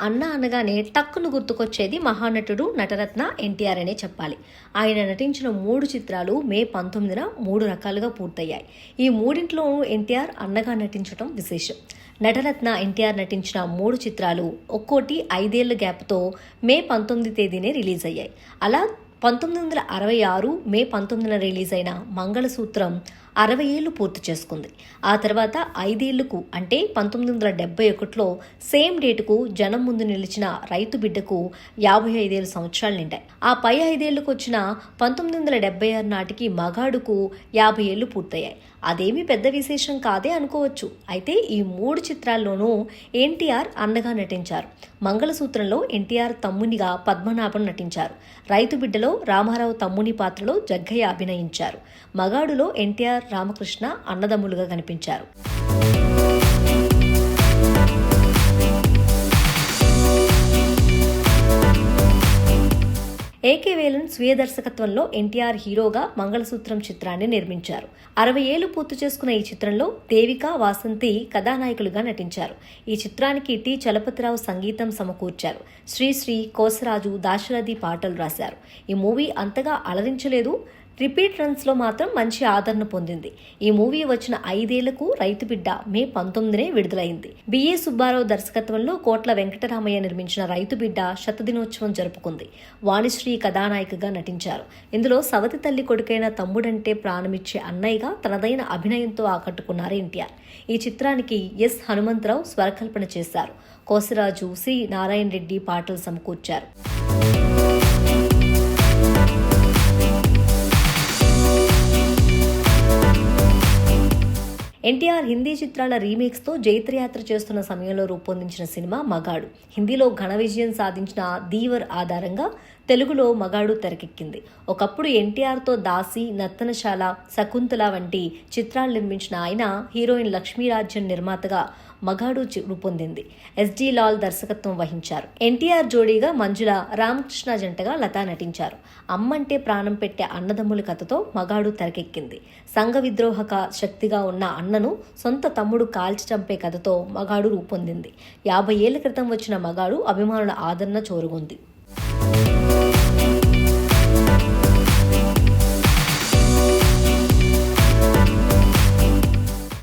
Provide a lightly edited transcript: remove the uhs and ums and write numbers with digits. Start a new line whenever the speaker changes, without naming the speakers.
అన్న అనగానే టక్కును గుర్తుకొచ్చేది మహానటుడు నటరత్న ఎన్టీఆర్ అనే చెప్పాలి. ఆయన నటించిన 3 చిత్రాలు మే 19న 3 రకాలుగా పూర్తయ్యాయి. ఈ మూడింట్లోనూ ఎన్టీఆర్ అన్నగా నటించడం విశేషం. నటరత్న ఎన్టీఆర్ నటించిన 3 చిత్రాలు ఒక్కోటి 5 ఏళ్ల గ్యాప్తో మే 19 తేదీనే రిలీజ్ అయ్యాయి. అలా 1966 మే 19న రిలీజ్ అయిన మంగళసూత్రం 60 ఏళ్లు పూర్తి చేసుకుంది. ఆ తర్వాత 5 ఏళ్లకు అంటే 1971లో సేమ్ డేటుకు జనం ముందు నిలిచిన రైతు బిడ్డకు 55 సంవత్సరాలు నిండాయి. ఆ పై 5 ఏళ్లకు వచ్చిన 1976 నాటికి మగాడుకు 50 ఏళ్లు పూర్తయ్యాయి. అదేమీ పెద్ద విశేషం కాదే అనుకోవచ్చు. అయితే ఈ 3 చిత్రాల్లోనూ ఎన్టీఆర్ అన్నగా నటించారు. మంగళసూత్రంలో ఎన్టీఆర్ తమ్మునిగా పద్మనాభన్ నటించారు. రైతు బిడ్డలో రామారావు తమ్ముని పాత్రలో జగ్గయ్య అభినయించారు. మగాడులో ఎన్టీఆర్ రామకృష్ణ అన్నదమ్ములుగా కనిపించారు. ఏకే వేలన్ స్వీయ దర్శకత్వంలో ఎన్టీఆర్ హీరోగా మంగళసూత్రం చిత్రాన్ని నిర్మించారు. 60 ఏళ్లు పూర్తి చేసుకున్న ఈ చిత్రంలో దేవిక, వాసంతి కథానాయకులుగా నటించారు. ఈ చిత్రానికి టి చలపతిరావు సంగీతం సమకూర్చారు. శ్రీశ్రీ, కోసరాజు, దాశరథి పాటలు రాశారు. ఈ మూవీ అంతగా అలరించలేదు. రిపీట్ రన్స్లో మాత్రం మంచి ఆదరణ పొందింది. ఈ మూవీ వచ్చిన 5 ఏళ్లకు రైతు బిడ్డ మే 19నే విడుదలైంది. బిఏ సుబ్బారావు దర్శకత్వంలో కోట్ల వెంకటరామయ్య నిర్మించిన రైతు బిడ్డ శతదినోత్సవం జరుపుకుంది. వాణిశ్రీ కథానాయికగా నటించారు. ఇందులో సవతి తల్లి కొడుకైన తమ్ముడంటే ప్రాణమిచ్చే అన్నయ్యగా తనదైన అభినయంతో ఆకట్టుకున్నారు ఎన్టీఆర్. ఈ చిత్రానికి ఎస్ హనుమంతరావు స్వరకల్పన చేశారు. కోసరాజు, సి నారాయణ రెడ్డి పాటలు సమకూర్చారు. ఎన్టీఆర్ హిందీ చిత్రాల రీమేక్స్తో జైత్రయాత్ర చేస్తున్న సమయంలో రూపొందించిన సినిమా మగాడు. హిందీలో ఘన విజయం సాధించిన దీవర్ ఆధారంగా తెలుగులో మగాడు తెరకెక్కింది. ఒకప్పుడు ఎన్టీఆర్తో దాసి, నర్తనశాల, శకుంతల వంటి చిత్రాలు నిర్మించిన ఆయన హీరోయిన్ లక్ష్మీరాజ్యం నిర్మాతగా మగాడు రూపొందింది. ఎస్డి లాల్ దర్శకత్వం వహించారు. ఎన్టీఆర్ జోడీగా మంజుల, రామకృష్ణ జంటగా లతా నటించారు. అమ్మంటే ప్రాణం పెట్టే అన్నదమ్ముల కథతో మగాడు తెరకెక్కింది. సంఘ విద్రోహక శక్తిగా ఉన్న అన్నను సొంత తమ్ముడు కాల్చి చంపే కథతో మగాడు రూపొందింది. 50 ఏళ్ల క్రితం వచ్చిన మగాడు అభిమానుల ఆదరణ చూరగొంది.